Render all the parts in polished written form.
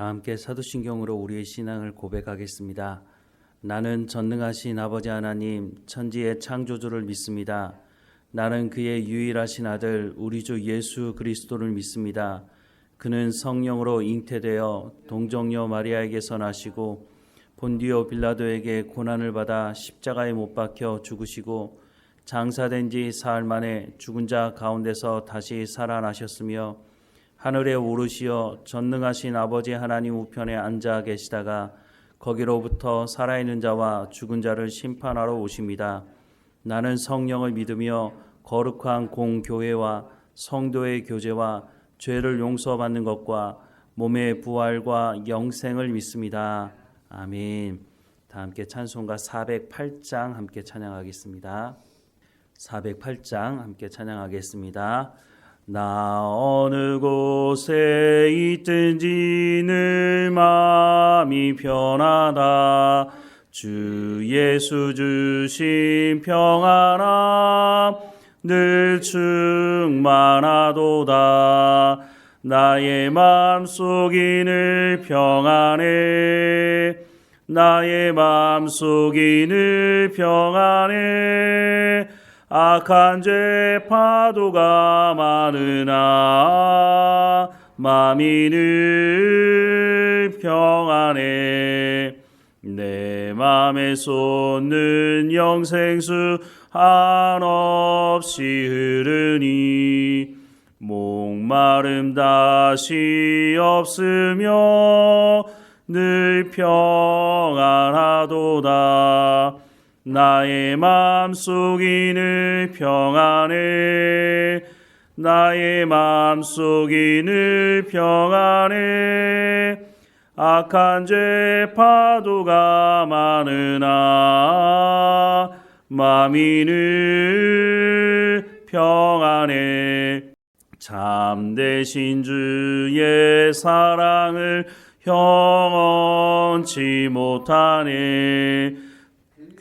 다 함께 사도신경으로 우리의 신앙을 고백하겠습니다. 나는 전능하신 아버지 하나님 천지의 창조주를 믿습니다. 나는 그의 유일하신 아들 우리 주 예수 그리스도를 믿습니다. 그는 성령으로 잉태되어 동정녀 마리아에게서 나시고 본디오 빌라도에게 고난을 받아 십자가에 못 박혀 죽으시고 장사된 지 사흘 만에 죽은 자 가운데서 다시 살아나셨으며 하늘에 오르시어 전능하신 아버지 하나님 우편에 앉아 계시다가 거기로부터 살아있는 자와 죽은 자를 심판하러 오십니다. 나는 성령을 믿으며 거룩한 공교회와 성도의 교제와 죄를 용서받는 것과 몸의 부활과 영생을 믿습니다. 아멘. 다 함께 찬송가 408장 함께 찬양하겠습니다. 408장 함께 찬양하겠습니다. 나 어느 곳에 있든지 늘 마음이 편하다. 주 예수 주신 평안함 늘 충만하도다. 나의 마음속이 늘 평안해. 나의 마음속이 늘 평안해. 악한 죄 파도가 많으나 마음이 늘 평안해. 내 맘에 솟는 영생수 한없이 흐르니 목마름 다시 없으며 늘 평안하도다. 나의 마음속이 늘 평안해. 나의 마음속이 늘 평안해. 악한 죄 파도가 많으나 마음이 늘 평안해. 참되신 주의 사랑을 형언치 못하네.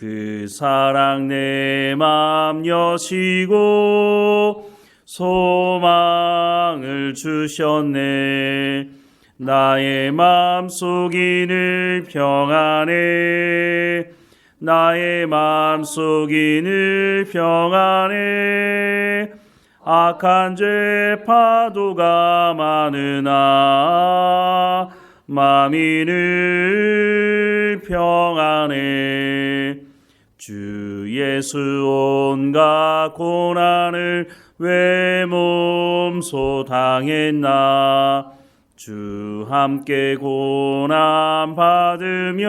그 사랑 내 맘 여시고 소망을 주셨네. 나의 맘속이 늘 평안해. 나의 맘속이 늘 평안해. 악한 죄 파도가 많으나 마음이 늘 평안해. 주 예수 온갖 고난을 왜 몸소 당했나. 주 함께 고난 받으면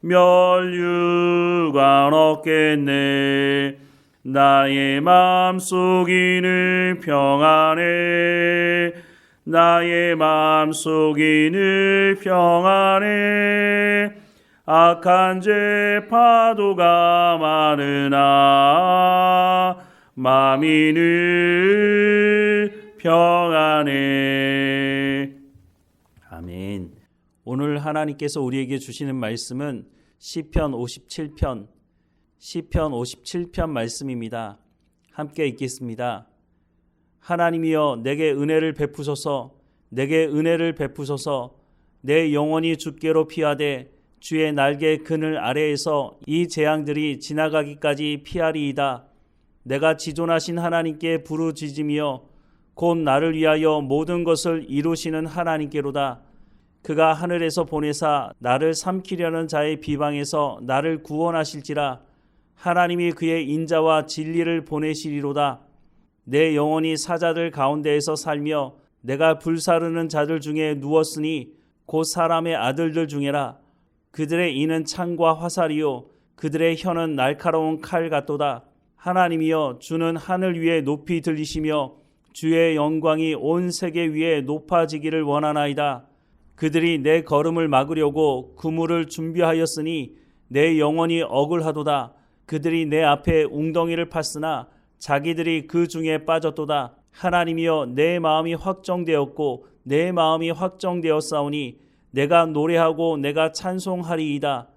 멸류관 얻겠네. 나의 마음속이 늘 평안해. 나의 마음속이 늘 평안해. 악한 죄 파도가 많으나 마음이 늘 평안해. 아멘. 오늘 하나님께서 우리에게 주시는 말씀은 시편 57편 말씀입니다. 함께 읽겠습니다. 하나님이여 내게 은혜를 베푸소서. 내게 은혜를 베푸소서. 내 영혼이 주께로 피하되 주의 날개 그늘 아래에서 이 재앙들이 지나가기까지 피하리이다. 내가 지존하신 하나님께 부르짖으며 곧 나를 위하여 모든 것을 이루시는 하나님께로다. 그가 하늘에서 보내사 나를 삼키려는 자의 비방에서 나를 구원하실지라. 하나님이 그의 인자와 진리를 보내시리로다. 내 영혼이 사자들 가운데에서 살며 내가 불사르는 자들 중에 누웠으니 곧 사람의 아들들 중에라. 그들의 이는 창과 화살이요 그들의 혀는 날카로운 칼 같도다. 하나님이여 주는 하늘 위에 높이 들리시며 주의 영광이 온 세계 위에 높아지기를 원하나이다. 그들이 내 걸음을 막으려고 그물을 준비하였으니 내 영혼이 억울하도다. 그들이 내 앞에 웅덩이를 팠으나 자기들이 그 중에 빠졌도다. 하나님이여 내 마음이 확정되었고 내 마음이 확정되었사오니 내가 노래하고 내가 찬송하리이다.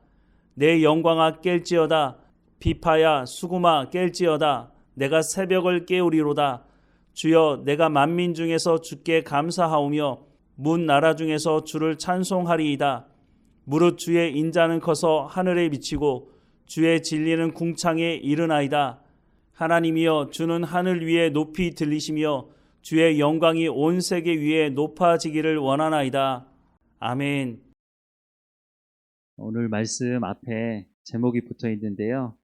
내 영광아 깰지어다. 비파야 수구마 깰지어다. 내가 새벽을 깨우리로다. 주여 내가 만민 중에서 주께 감사하오며 문 나라 중에서 주를 찬송하리이다. 무릇 주의 인자는 커서 하늘에 미치고 주의 진리는 궁창에 이르나이다. 하나님이여, 주는 하늘 위에 높이 들리시며 주의 영광이 온 세계 위에 높아지기를 원하나이다. 아멘. 오늘 말씀 앞에 제목이 붙어 있는데요.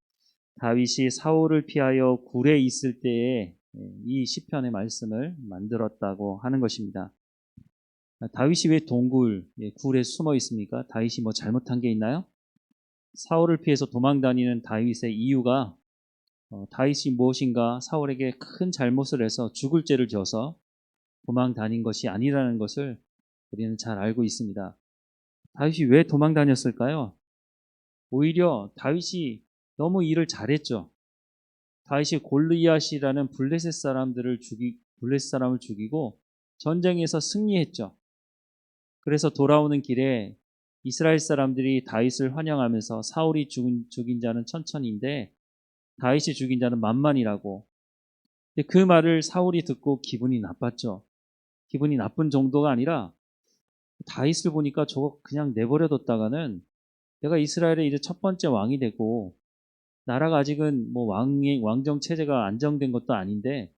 다윗이 사울을 피하여 굴에 있을 때에 이 시편의 말씀을 만들었다고 하는 것입니다. 다윗이 왜 굴에 숨어 있습니까? 다윗이 뭐 잘못한 게 있나요? 사울을 피해서 도망 다니는 다윗의 이유가 다윗이 무엇인가 사울에게 큰 잘못을 해서 죽을 죄를 져서 도망 다닌 것이 아니라는 것을 우리는 잘 알고 있습니다. 다윗이 왜 도망 다녔을까요? 오히려 다윗이 너무 일을 잘했죠. 다윗이 골리앗이라는 블레셋 사람을 죽이고 전쟁에서 승리했죠. 그래서 돌아오는 길에 이스라엘 사람들이 다윗을 환영하면서 사울이 죽인 자는 천천인데 다윗이 죽인 자는 만만이라고. 근데 그 말을 사울이 듣고 기분이 나빴죠. 기분이 나쁜 정도가 아니라 다윗을 보니까 저거 그냥 내버려뒀다가는 내가 이스라엘의 이제 첫 번째 왕이 되고 나라가 아직은 뭐 왕정 체제가 안정된 것도 아닌데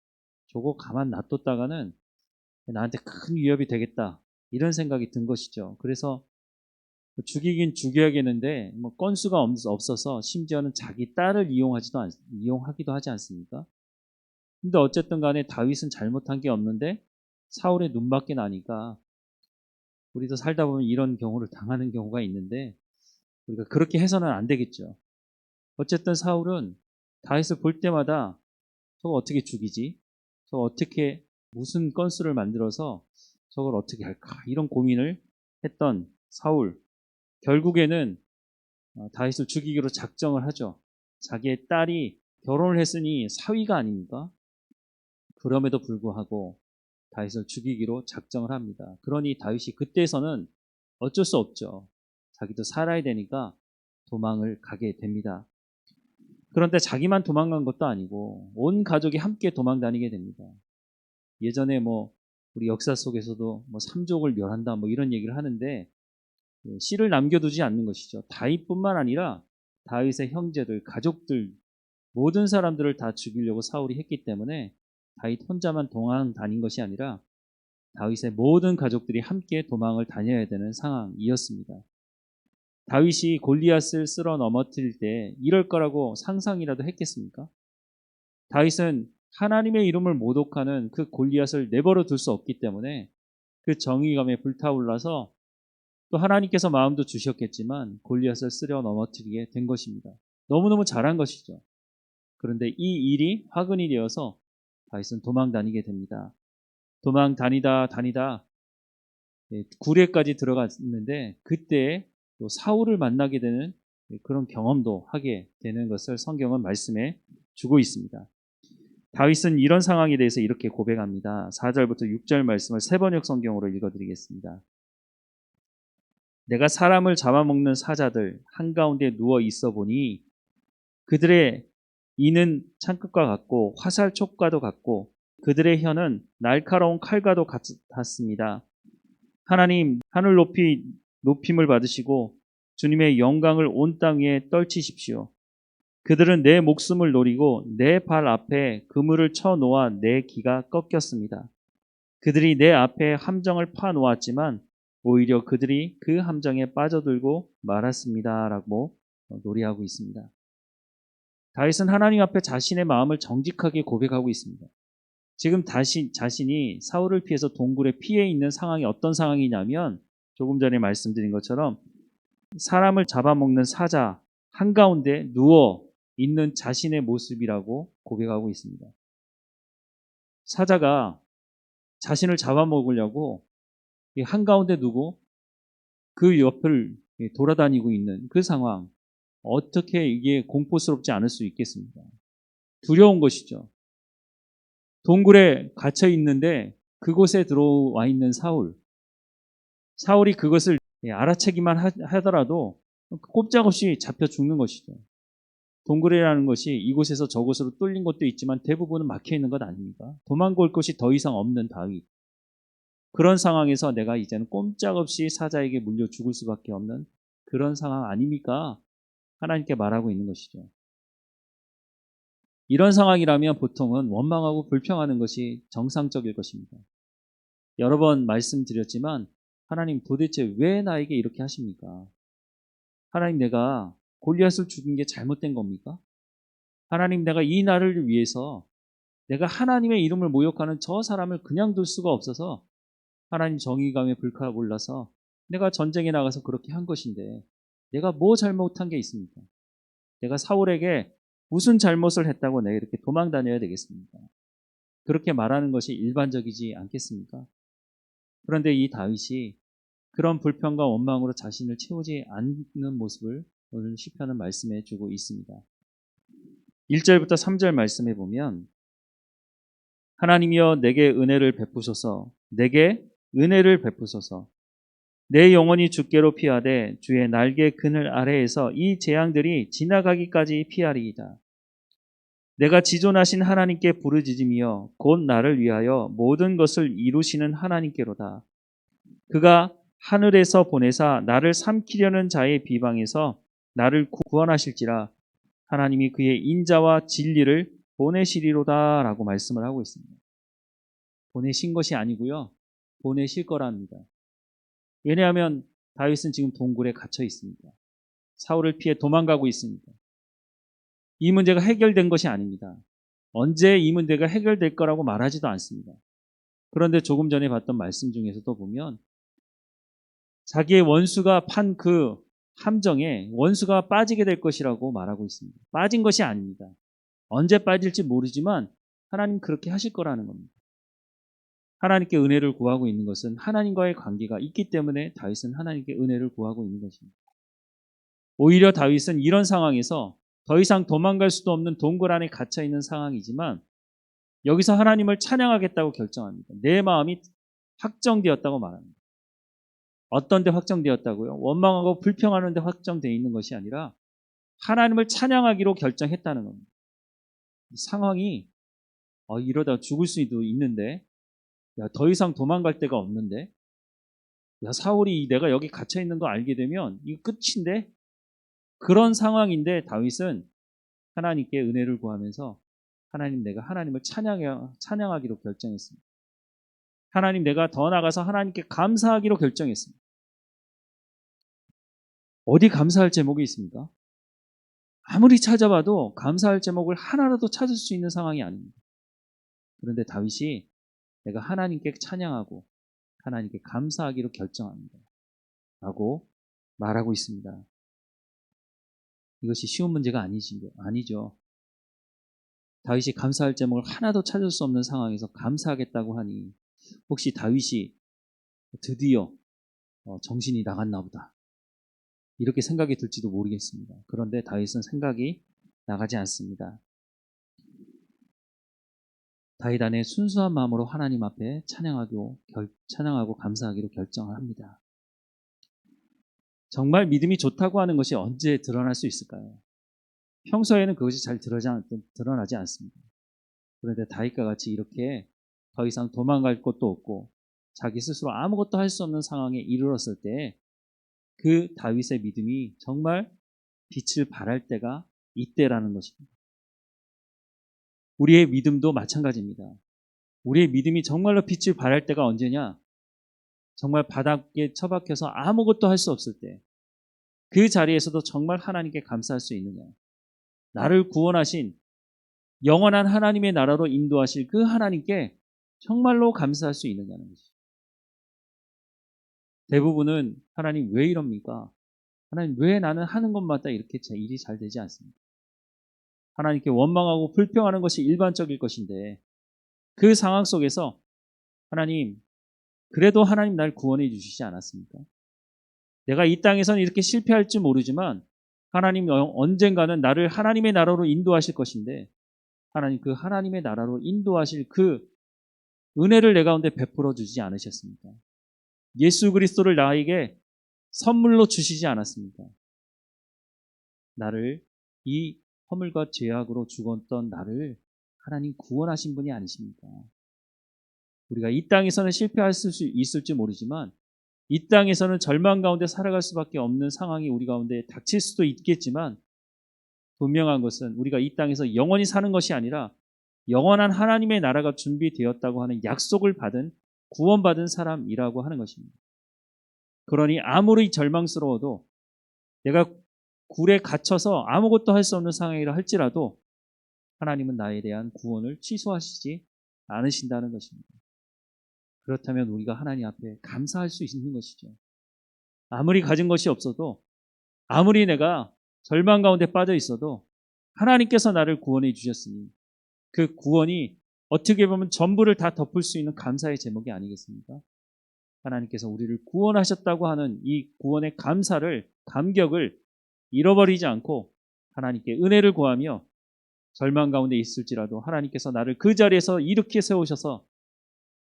저거 가만 놔뒀다가는 나한테 큰 위협이 되겠다. 이런 생각이 든 것이죠. 그래서 죽이긴 죽여야겠는데 뭐 건수가 없어서 심지어는 자기 딸을 이용하기도 하지 않습니까? 근데 어쨌든 간에 다윗은 잘못한 게 없는데 사울의 눈밖에 나니까 우리도 살다 보면 이런 경우를 당하는 경우가 있는데 우리가 그렇게 해서는 안 되겠죠. 어쨌든 사울은 다윗을 볼 때마다 저거 어떻게 죽이지? 저거 어떻게 무슨 건수를 만들어서 저걸 어떻게 할까? 이런 고민을 했던 사울. 결국에는 다윗을 죽이기로 작정을 하죠. 자기의 딸이 결혼을 했으니 사위가 아닙니까? 그럼에도 불구하고 다윗을 죽이기로 작정을 합니다. 그러니 다윗이 그때서는 어쩔 수 없죠. 자기도 살아야 되니까 도망을 가게 됩니다. 그런데 자기만 도망간 것도 아니고 온 가족이 함께 도망 다니게 됩니다. 예전에 뭐 우리 역사 속에서도 뭐 삼족을 멸한다 뭐 이런 얘기를 하는데 씨를 남겨두지 않는 것이죠. 다윗뿐만 아니라 다윗의 형제들, 가족들 모든 사람들을 다 죽이려고 사울이 했기 때문에 다윗 혼자만 도망 다닌 것이 아니라 다윗의 모든 가족들이 함께 도망을 다녀야 되는 상황이었습니다. 다윗이 골리앗을 쓸어 넘어뜨릴 때 이럴 거라고 상상이라도 했겠습니까? 다윗은 하나님의 이름을 모독하는 그 골리앗을 내버려 둘 수 없기 때문에 그 정의감에 불타올라서 또 하나님께서 마음도 주셨겠지만 골리앗을 쓸어 넘어뜨리게 된 것입니다. 너무너무 잘한 것이죠. 그런데 이 일이 화근이 되어서 다윗은 도망 다니게 됩니다. 도망 다니다 구례까지 들어갔는데 그때 또 사울을 만나게 되는 그런 경험도 하게 되는 것을 성경은 말씀해 주고 있습니다. 다윗은 이런 상황에 대해서 이렇게 고백합니다. 4절부터 6절 말씀을 세번역 성경으로 읽어드리겠습니다. 내가 사람을 잡아먹는 사자들 한가운데 누워 있어 보니 그들의 이는 창끝과 같고 화살촉과도 같고 그들의 혀는 날카로운 칼과도 같습니다. 하나님 하늘 높임을 받으시고 주님의 영광을 온 땅 위에 떨치십시오. 그들은 내 목숨을 노리고 내 발 앞에 그물을 쳐 놓아 내 기가 꺾였습니다. 그들이 내 앞에 함정을 파 놓았지만 오히려 그들이 그 함정에 빠져들고 말았습니다. 라고 노래하고 있습니다. 다윗은 하나님 앞에 자신의 마음을 정직하게 고백하고 있습니다. 지금 자신이 사울을 피해서 동굴에 피해 있는 상황이 어떤 상황이냐면 조금 전에 말씀드린 것처럼 사람을 잡아먹는 사자 한가운데 누워 있는 자신의 모습이라고 고백하고 있습니다. 사자가 자신을 잡아먹으려고 한가운데 두고 그 옆을 돌아다니고 있는 그 상황, 어떻게 이게 공포스럽지 않을 수 있겠습니까? 두려운 것이죠. 동굴에 갇혀 있는데 그곳에 들어와 있는 사울이 그것을 알아채기만 하더라도 꼼짝없이 잡혀 죽는 것이죠. 동굴이라는 것이 이곳에서 저곳으로 뚫린 것도 있지만 대부분은 막혀 있는 것 아닙니까? 도망갈 곳이 더 이상 없는 다윗. 그런 상황에서 내가 이제는 꼼짝없이 사자에게 물려 죽을 수밖에 없는 그런 상황 아닙니까? 하나님께 말하고 있는 것이죠. 이런 상황이라면 보통은 원망하고 불평하는 것이 정상적일 것입니다. 여러 번 말씀드렸지만 하나님 도대체 왜 나에게 이렇게 하십니까? 하나님 내가 골리앗을 죽인 게 잘못된 겁니까? 하나님 내가 이 나라를 위해서 내가 하나님의 이름을 모욕하는 저 사람을 그냥 둘 수가 없어서 하나님 정의감에 불타고 올라서 내가 전쟁에 나가서 그렇게 한 것인데 내가 뭐 잘못한 게 있습니까? 내가 사울에게 무슨 잘못을 했다고 내가 이렇게 도망 다녀야 되겠습니까? 그렇게 말하는 것이 일반적이지 않겠습니까? 그런데 이 다윗이 그런 불평과 원망으로 자신을 채우지 않는 모습을 오늘 시편은 말씀해 주고 있습니다. 1절부터 3절 말씀해 보면 하나님이여 내게 은혜를 베푸소서 내게 은혜를 베푸소서 내 영혼이 주께로 피하되 주의 날개 그늘 아래에서 이 재앙들이 지나가기까지 피하리이다. 내가 지존하신 하나님께 부르짖으며 곧 나를 위하여 모든 것을 이루시는 하나님께로다. 그가 하늘에서 보내사 나를 삼키려는 자의 비방에서 나를 구원하실지라. 하나님이 그의 인자와 진리를 보내시리로다 라고 말씀을 하고 있습니다. 보내신 것이 아니고요. 보내실 거랍니다. 왜냐하면 다윗은 지금 동굴에 갇혀 있습니다. 사울을 피해 도망가고 있습니다. 이 문제가 해결된 것이 아닙니다. 언제 이 문제가 해결될 거라고 말하지도 않습니다. 그런데 조금 전에 봤던 말씀 중에서도 보면 자기의 원수가 판 그 함정에 원수가 빠지게 될 것이라고 말하고 있습니다. 빠진 것이 아닙니다. 언제 빠질지 모르지만 하나님 그렇게 하실 거라는 겁니다. 하나님께 은혜를 구하고 있는 것은 하나님과의 관계가 있기 때문에 다윗은 하나님께 은혜를 구하고 있는 것입니다. 오히려 다윗은 이런 상황에서 더 이상 도망갈 수도 없는 동굴 안에 갇혀 있는 상황이지만 여기서 하나님을 찬양하겠다고 결정합니다. 내 마음이 확정되었다고 말합니다. 어떤 데 확정되었다고요? 원망하고 불평하는 데 확정되어 있는 것이 아니라 하나님을 찬양하기로 결정했다는 겁니다. 상황이 이러다 죽을 수도 있는데 더 이상 도망갈 데가 없는데 사울이 내가 여기 갇혀 있는 거 알게 되면 이거 끝인데 그런 상황인데 다윗은 하나님께 은혜를 구하면서 하나님 내가 하나님을 찬양하기로 결정했습니다. 하나님 내가 더 나가서 하나님께 감사하기로 결정했습니다. 어디 감사할 제목이 있습니까? 아무리 찾아봐도 감사할 제목을 하나라도 찾을 수 있는 상황이 아닙니다. 그런데 다윗이 내가 하나님께 찬양하고 하나님께 감사하기로 결정합니다. 라고 말하고 있습니다. 이것이 쉬운 문제가 아니죠. 다윗이 감사할 제목을 하나도 찾을 수 없는 상황에서 감사하겠다고 하니 혹시 다윗이 드디어 정신이 나갔나 보다 이렇게 생각이 들지도 모르겠습니다. 그런데 다윗은 생각이 나가지 않습니다. 다윗 안에 순수한 마음으로 하나님 앞에 찬양하고 감사하기로 결정을 합니다. 정말 믿음이 좋다고 하는 것이 언제 드러날 수 있을까요? 평소에는 그것이 잘 드러나지 않습니다. 그런데 다윗과 같이 이렇게 더 이상 도망갈 곳도 없고 자기 스스로 아무것도 할 수 없는 상황에 이르렀을 때 그 다윗의 믿음이 정말 빛을 발할 때가 이때라는 것입니다. 우리의 믿음도 마찬가지입니다. 우리의 믿음이 정말로 빛을 발할 때가 언제냐? 정말 바닥에 처박혀서 아무것도 할 수 없을 때, 그 자리에서도 정말 하나님께 감사할 수 있느냐? 나를 구원하신 영원한 하나님의 나라로 인도하실 그 하나님께 정말로 감사할 수 있느냐는 것이죠. 대부분은 하나님 왜 이럽니까? 하나님 왜 나는 하는 것마다 이렇게 제 일이 잘 되지 않습니까? 하나님께 원망하고 불평하는 것이 일반적일 것인데 그 상황 속에서 하나님 그래도 하나님 날 구원해 주시지 않았습니까? 내가 이 땅에서는 이렇게 실패할지 모르지만 하나님 언젠가는 나를 하나님의 나라로 인도하실 것인데 하나님 그 하나님의 나라로 인도하실 그 은혜를 내 가운데 베풀어 주지 않으셨습니까? 예수 그리스도를 나에게 선물로 주시지 않았습니까? 나를 이 허물과 죄악으로 죽었던 나를 하나님 구원하신 분이 아니십니까? 우리가 이 땅에서는 실패할 수 있을지 모르지만 이 땅에서는 절망 가운데 살아갈 수밖에 없는 상황이 우리 가운데 닥칠 수도 있겠지만 분명한 것은 우리가 이 땅에서 영원히 사는 것이 아니라 영원한 하나님의 나라가 준비되었다고 하는 약속을 받은 구원받은 사람이라고 하는 것입니다. 그러니 아무리 절망스러워도 내가 굴에 갇혀서 아무것도 할 수 없는 상황이라 할지라도 하나님은 나에 대한 구원을 취소하시지 않으신다는 것입니다. 그렇다면 우리가 하나님 앞에 감사할 수 있는 것이죠. 아무리 가진 것이 없어도 아무리 내가 절망 가운데 빠져 있어도 하나님께서 나를 구원해 주셨으니 그 구원이 어떻게 보면 전부를 다 덮을 수 있는 감사의 제목이 아니겠습니까? 하나님께서 우리를 구원하셨다고 하는 이 구원의 감사를, 감격을 잃어버리지 않고 하나님께 은혜를 구하며 절망 가운데 있을지라도 하나님께서 나를 그 자리에서 일으켜 세우셔서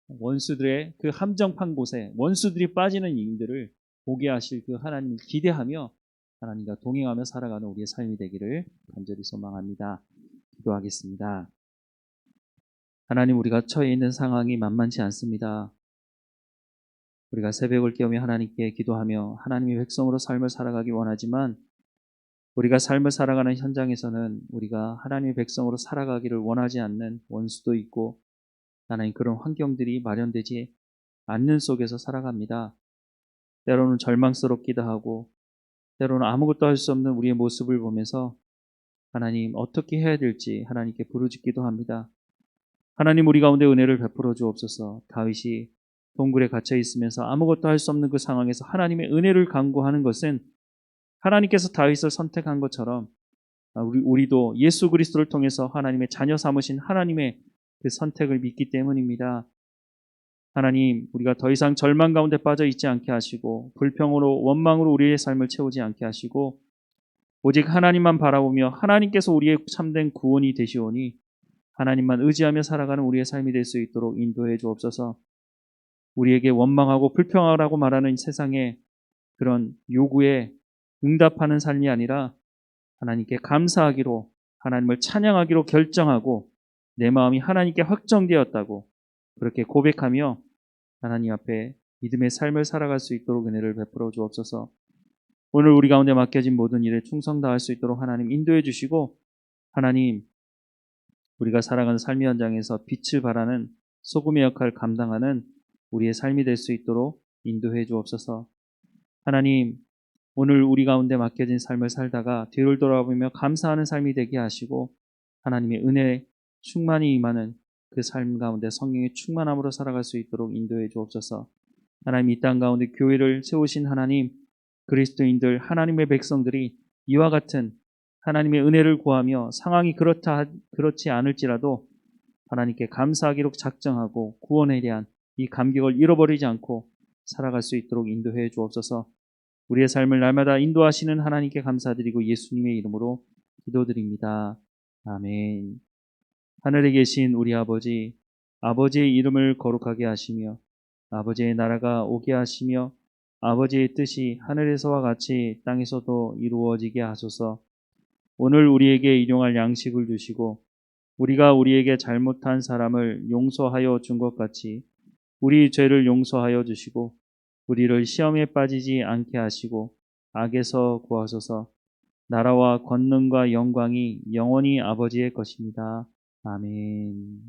원수들의 그 함정판 곳에 원수들이 빠지는 일들을 보게 하실 그 하나님을 기대하며 하나님과 동행하며 살아가는 우리의 삶이 되기를 간절히 소망합니다. 기도하겠습니다. 하나님, 우리가 처해 있는 상황이 만만치 않습니다. 우리가 새벽을 깨우며 하나님께 기도하며 하나님의 백성으로 삶을 살아가기 원하지만 우리가 삶을 살아가는 현장에서는 우리가 하나님의 백성으로 살아가기를 원하지 않는 원수도 있고 하나님, 그런 환경들이 마련되지 않는 속에서 살아갑니다. 때로는 절망스럽기도 하고 때로는 아무것도 할 수 없는 우리의 모습을 보면서 하나님, 어떻게 해야 될지 하나님께 부르짖기도 합니다. 하나님, 우리 가운데 은혜를 베풀어 주옵소서. 다윗이 동굴에 갇혀 있으면서 아무것도 할 수 없는 그 상황에서 하나님의 은혜를 간구하는 것은 하나님께서 다윗을 선택한 것처럼 우리도 예수 그리스도를 통해서 하나님의 자녀 삼으신 하나님의 그 선택을 믿기 때문입니다. 하나님, 우리가 더 이상 절망 가운데 빠져 있지 않게 하시고 불평으로 원망으로 우리의 삶을 채우지 않게 하시고 오직 하나님만 바라보며 하나님께서 우리의 참된 구원이 되시오니 하나님만 의지하며 살아가는 우리의 삶이 될 수 있도록 인도해 주옵소서. 우리에게 원망하고 불평하라고 말하는 세상의 그런 요구에 응답하는 삶이 아니라 하나님께 감사하기로, 하나님을 찬양하기로 결정하고 내 마음이 하나님께 확정되었다고 그렇게 고백하며 하나님 앞에 믿음의 삶을 살아갈 수 있도록 은혜를 베풀어 주옵소서. 오늘 우리 가운데 맡겨진 모든 일에 충성 다할 수 있도록 하나님 인도해 주시고 하나님, 우리가 살아가는 삶의 현장에서 빛을 발하는 소금의 역할을 감당하는 우리의 삶이 될 수 있도록 인도해 주옵소서. 하나님, 오늘 우리 가운데 맡겨진 삶을 살다가 뒤를 돌아보며 감사하는 삶이 되게 하시고 하나님의 은혜 충만히 임하는 그 삶 가운데 성령의 충만함으로 살아갈 수 있도록 인도해 주옵소서. 하나님, 이 땅 가운데 교회를 세우신 하나님, 그리스도인들, 하나님의 백성들이 이와 같은 하나님의 은혜를 구하며 상황이 그렇지 않을지라도 하나님께 감사하기로 작정하고 구원에 대한 이 감격을 잃어버리지 않고 살아갈 수 있도록 인도해 주옵소서. 우리의 삶을 날마다 인도하시는 하나님께 감사드리고 예수님의 이름으로 기도드립니다. 아멘. 하늘에 계신 우리 아버지, 아버지의 이름을 거룩하게 하시며 아버지의 나라가 오게 하시며 아버지의 뜻이 하늘에서와 같이 땅에서도 이루어지게 하소서. 오늘 우리에게 일용할 양식을 주시고 우리가 우리에게 잘못한 사람을 용서하여 준 것 같이 우리 죄를 용서하여 주시고 우리를 시험에 빠지지 않게 하시고 악에서 구하소서. 나라와 권능과 영광이 영원히 아버지의 것입니다. 아멘.